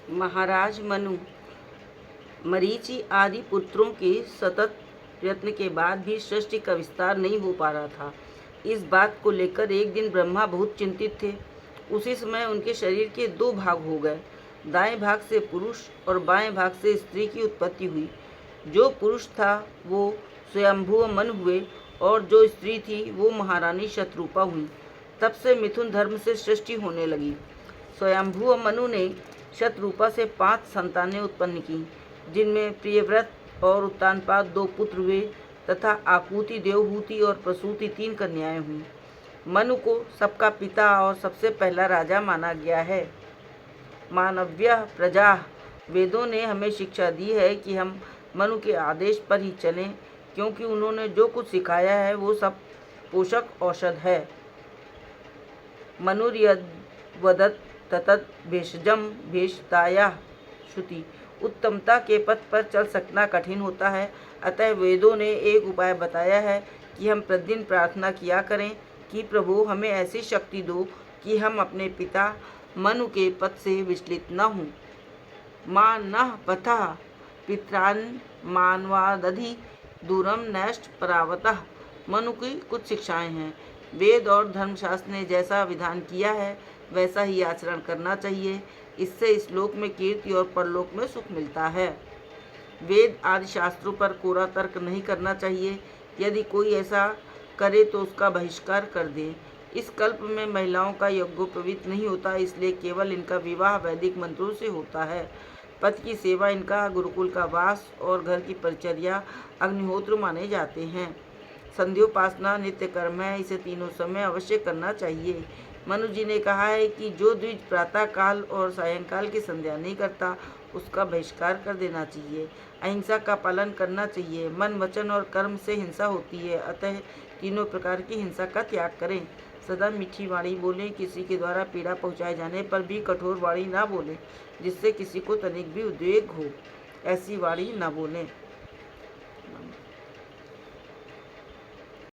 महाराज मनु मरीचि आदि पुत्रों के सतत प्रयत्न के बाद भी सृष्टि का विस्तार नहीं हो पा रहा था। इस बात को लेकर एक दिन ब्रह्मा बहुत चिंतित थे। उसी समय उनके शरीर के दो भाग हो गए। दाएं भाग से पुरुष और बाएं भाग से स्त्री की उत्पत्ति हुई। जो पुरुष था वो स्वयंभुव मनु हुए और जो स्त्री थी वो महारानी शतरूपा हुई। तब से मिथुन धर्म से सृष्टि होने लगी। स्वयंभुव मनु ने शतरूपा से 5 संतानें उत्पन्न की, जिनमें प्रियव्रत और उत्तानपाद 2 पुत्र हुए तथा आकुति, देवहूति और प्रसूति 3 कन्याएं हुईं। मनु को सबका पिता और सबसे पहला राजा माना गया है। मानव्यः प्रजा वेदों ने हमें शिक्षा दी है कि हम मनु के आदेश पर ही चलें, क्योंकि उन्होंने जो कुछ सिखाया है वो सब पोषक औषध है। मनुर्यद्वदत् ततत् भेषजम भेषतायाः श्रुति। उत्तमता के पथ पर चल सकना कठिन होता है, अतः वेदों ने एक उपाय बताया है कि हम प्रतिदिन प्रार्थना किया करें कि प्रभु हमें ऐसी शक्ति दो कि हम अपने पिता मनु के पथ से विचलित न हों। मां नः पथः पित्रान् मानवादधि दूरम नैष्ठ परावतः। मनु की कुछ शिक्षाएं हैं। वेद और धर्मशास्त्र ने जैसा विधान किया है वैसा ही आचरण करना चाहिए। इससे इस लोक में कीर्ति और परलोक में सुख मिलता है। वेद आदि शास्त्रों पर कोरा तर्क नहीं करना चाहिए। यदि कोई ऐसा करे तो उसका बहिष्कार कर दे। इस कल्प में महिलाओं का यज्ञोपवीत नहीं होता, इसलिए केवल इनका विवाह वैदिक मंत्रों से होता है। पति की सेवा इनका गुरुकुल का वास और घर की परिचर्या अग्निहोत्र माने जाते हैं। संध्योपासना नित्य कर्म है, इसे तीनों समय अवश्य करना चाहिए। मनु जी ने कहा है कि जो द्विज प्रातः काल और सायंकाल की संध्या नहीं करता उसका बहिष्कार कर देना चाहिए। अहिंसा का पालन करना चाहिए। मन, वचन और कर्म से हिंसा होती है, अतः तीनों प्रकार की हिंसा का त्याग करें। सदा मीठी वाणी बोलें। किसी के द्वारा पीड़ा पहुंचाए जाने पर भी कठोर वाणी ना बोलें, जिससे किसी को तनिक भी उद्वेग हो। ऐसी वाणी ना बोलें।